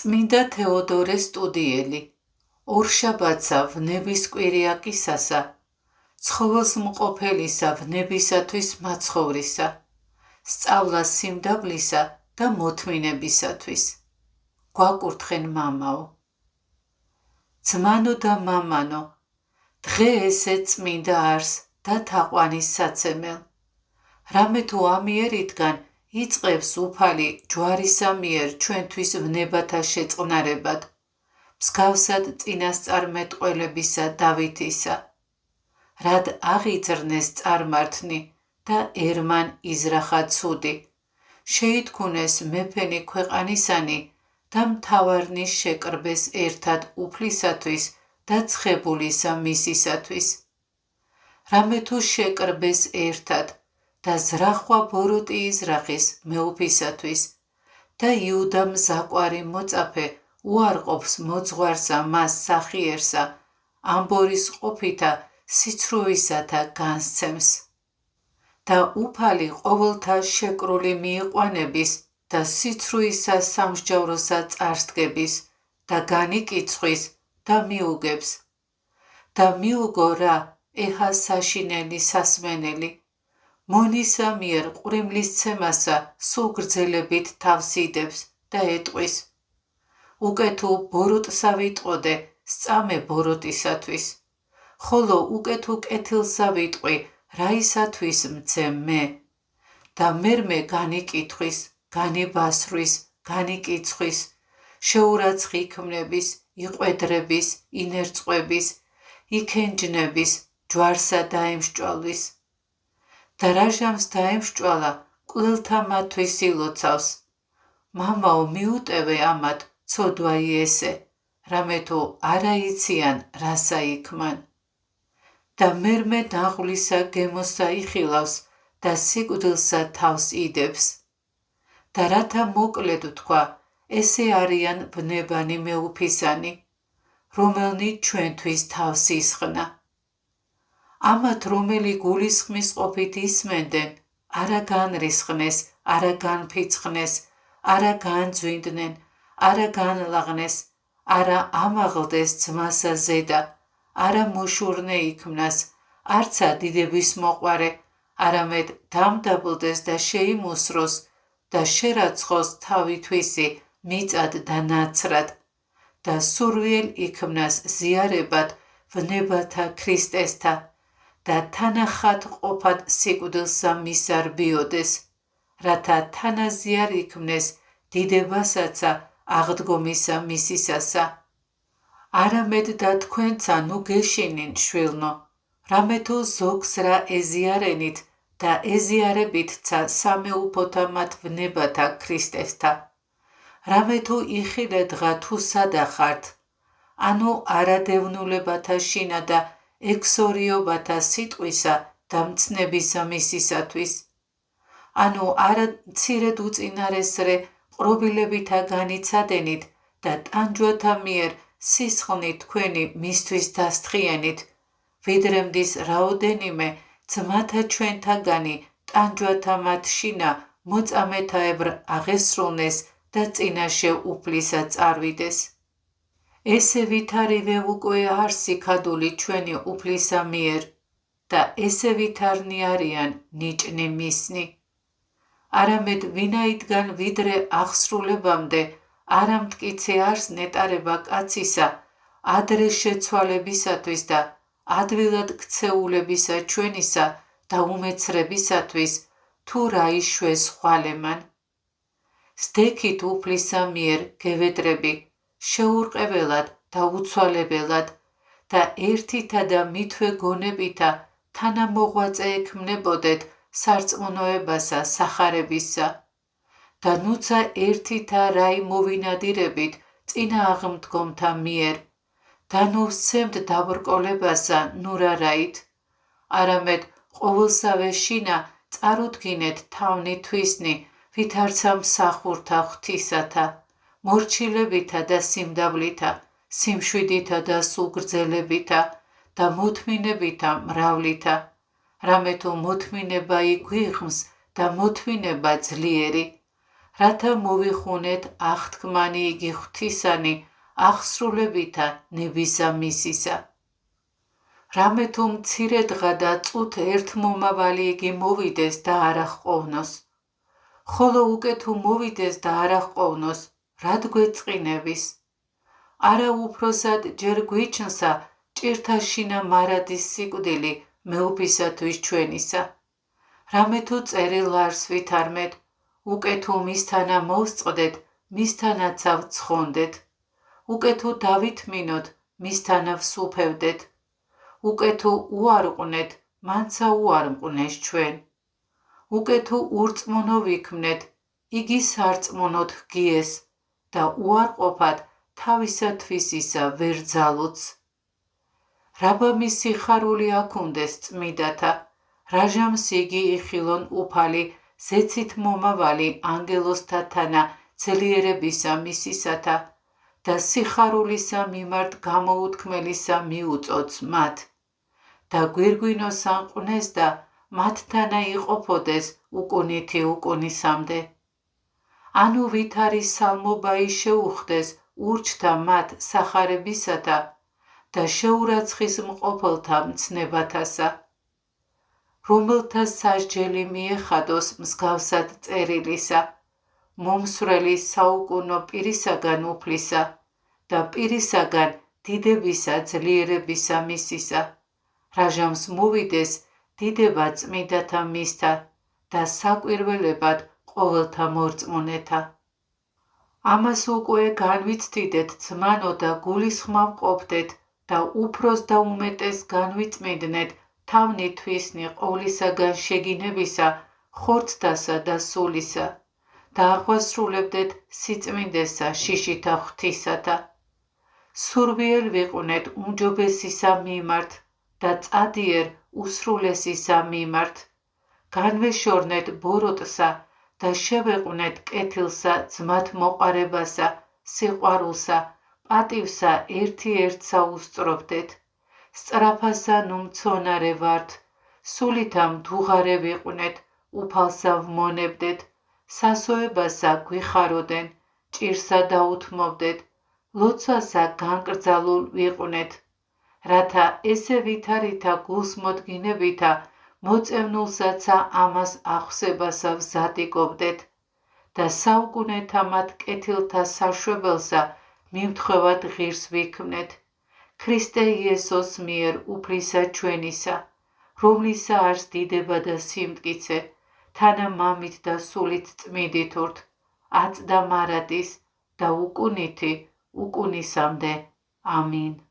წმინდა თეოდორე სტუდიელი ორშაბათსა ვნების კვირიაკისასა ცხოველს მყოფელისა ვნებისათვის მაცხოვრისა სწავლა სიმდაბლისა და მოთმინებისათვის გვაკურთხენ მამაო ძმანო და მამანო დღე ესე წმინდა არს და თაყვანის საცემელ რამე თუ ამიერიდან იწყებს უფალი ჯვარისა მიერ ჩვენთვის ვნებათა შეწყნარებად მსგავსად წინასწარმეტყველებისა დავითისა რად აღიძრნეს წარმართნი და ერმან იზრახა ცუდი შეითქუნეს მეფენი ქვეყანისანი და მთავარნის შეკრბეს ერთად უფლისათვის და ცხებულისა მისისათვის რამე თუ შეკრბეს ერთად და ზრახვა ბოროტი იზრახეს მეუფისათვის და იუდა მზაკვარი მოწაფე უარყოფს მოძღვარსა მას სახიერსა ამბორის ყოფითა სიცრუვისათა განსცემს და უფალი ყოველთა შეკრული მიიყვანების და სიცრუისა სამსჯავროსა წარსდგების და განიკიცხვის და მიუგებს და მიუგო რა ეჰა საშინელი სასმენელი მონისა მიერ ყვრიმლის ცემასა სულ გრძელებით თავს იდებს და ეტყვის უკეთუ ბოროტსა ვიტყოდე სწამე ბოროტისათვის ხოლო უკეთუ კეთილსა ვიტყვი რაისათვის მცემ მე და მერმე განიკითხვის განიბასრვის განიკიცხვის შეურაცხი იქმნების იყვედრების ინერწყვების იქენჯნების ჯვარსა დაემსჭვალვის და რაჟამს დაემსჭვალა კვლელთა მათვის ილოცავს მამაო მიუტევე ამათ ცოდვაი ესე რამე თუ არა იციან რასა იქმან და მერმე დაღვლისა გემოსა იხილავს და სიკვდილსა თავს იდებს და რათა მოკლედ თქვა ესე არიან ბნებანი მეუფისანი რომელნი ჩვენთვის თავს ისხნა ამათ რომელი გულისხმის ყოფით ისმენდნენ არა განრისხნეს არა განფიცხნეს არა განძვინდნენ არა განლაღნეს არა ამაღლდეს ძმასა ზედა არა მოშურნე იქმნას არცა დიდების მოყვარე არამედ დამდაბლდეს და შეიმუსროს და შერაცხოს თავითვისი მიწად და ნაცრად და სურვილ იქმნას ზიარებად ვნებათა ქრისტესთა და თანახად ყოფად სიკვდილსა მისარბიოდეს რათა თანაზიარ იქმნეს დიდებასაცა აღდგომისა მისისასა არამედ და თქვენცა ნუ გეშინინ შვილნო რამე თუ ზოგს რა ეზიარენით და ეზიარებითცა სამეუფოთა მათ ვნებათა ქრისტესთა რამე თუ იხილედღა თუ სადახართ ანუ არადევნულებათა შინა და ექსორიობათა სიტყვისა და მცნებისა მისისათვის ანუ არა მცირედ უწინარესრე ყრობილებითა განიცადენით და ტანჯვათა მიერ სისხლნით თქვენი მისთვის დასთხიენით ვიდრე მდის რაოდენიმე ძმათა ჩვენთაგანი ტანჯვათა მათ შინა მოწამეთაებრ აღესრულნეს და წინაშე უფლისა წარვიდეს ესე ვითარივე უკვე არს იქადული ჩვენი უფლისა მიერ და ესე ვითარნი არიან ნიჭნი მისნი არამედ ვინაიდან ვიდრე აღსრულებამდე არა მტკიცე არს ნეტარება კაცისა ადრე შეცვალებისათვის და ადვილად ქცეულებისა ჩვენისა და უმეცრებისათვის თუ რა იშვეს ხვალემან სდექით უფლისა მიერ გევედრები შეურყებელად და უცვალებელად და ერთითა და მითვე გონებითა თანამოღვაწე ექმნებოდეთ სარწმუნოებასა სახარებისა და ნუცა ერთითა რაი მოვინადირებით წინა აღმდგომთა მიერ და ნუ ვსცემთ დაბრკოლებასა ნურა რაით არამედ ყოველსავე შინა წარუდგინეთ თავნი თვისნი ვითარცა მსახურთა ღვთისათა მორჩილებითა და სიმდაბლითა სიმშვიდითა და სულგრძელებითა და მოთმინებითა მრავლითა რამე თუ მოთმინება იგვიღმს და მოთმინება ძლიერი რათა მოვიხუნეთ აღთქმანი იგი ღვთისანი აღსრულებითა ნებისა მისისა. რამე თუ მცირე დღა და წუთ ერთ მომავალი იგი მოვიდეს და არ აღყოვნოს. ხოლო უკვე თუ მოვიდეს და არ აღყოვნოს, რად გვეწყინების? არა უფროსად ჯერ გვიჩნსა ჭირთაშინა მარადის სიკვდილი მეუფისათვის ჩვენისა. რამე თუ წერილ არს ვითარმეთ, უკვე თუ მისთანა მოვსწყდეთ, მისთანაცა ვცხონდეთ. უკვე თუ დავითმინოთ, მისთანა ვსუფევდეთ. უკვე თუ უარყვნეთ, მანცა უარმყვნეს ჩვენ. უკვე თუ ურწმუნო ვიქმნეთ, იგი სარწმუნოდ ჰგიეს და უარყოფად თავისათვის ისა ვერ ძალუც. რაბამის სიხარული აქუნდეს წმიდათა, რაჟამს იგი იხილონ უფალი ზეცით მომავალი ანგელოსთა თანა ძლიერებისა მისისათა და სიხარულისა მიმართ გამოუთქმელისა მიუწოც მათ და გვირგვინოს ანყვნეს და მათთანა იყოფოდეს უკუნითი უკუნისამდე. ანუ ვით არის სალმობაი შეუხდეს ურჩთა მათ სახარებისათა და შეურაცხის მყოფელთა მცნებათასა, რომელთა სასჯელი მიეხადოს მსგავსად წერილისა, მომსვლელი საუკუნო პირისაგან უფლისა და პირისაგან დიდებისა ძლიერებისა მისისა, რაჟამს მოვიდეს დიდება წმიდათა მისთა და საკვირველებად ყოველთა მორწმუნეთა. ამას უკვე განვიცდიდეთ ძმანო და გულისხმავ ყოფდეთ და უფროს და უმეტეს განვიწმინდნეთ თავნი თვისნი ყოვლისაგან შეგინებისა, ხორცდასა და სულისა და აღვასრულებდეთ სიწმინდესა შიშითა ღვთისათა. სურვიელ ვიყვნეთ უმჯობესისა მიმართ და წადიერ უსრულესისა მიმართ. განვეშორნეთ ბოროტსა და შევეყვნეთ კეთილსა ძმათ მოყარებასა, სიყვარულსა, პატივსა ერთი-ერთსა უსწროფდეთ. სწრაფასა ნუ მცონარე ვართ, სულითა მდუღარე ვიყვნეთ, უფალსა ვმონებდეთ, სასოებასა გვიხაროდენ, ჭირსა დაუთმობდეთ, ლოცვასა განკრძალულ ვიყვნეთ, რათა ესე ვითარითა გულს მოდგინებითა მოწევნულსაცა ამას ახსებასა ვზადიკობდეთ და საუკუნეთა მათ კეთილთა საშვებელსა მიმთხვევად ღირს ვიქმნეთ, ქრისტე იესოს მიერ უფლისა ჩვენისა, რომლისა არს დიდება და სიმტკიცე, თანა მამით და სულით წმიდითურთ, აწდა მარადის და უკუნითი უკუნისამდე. ამინ.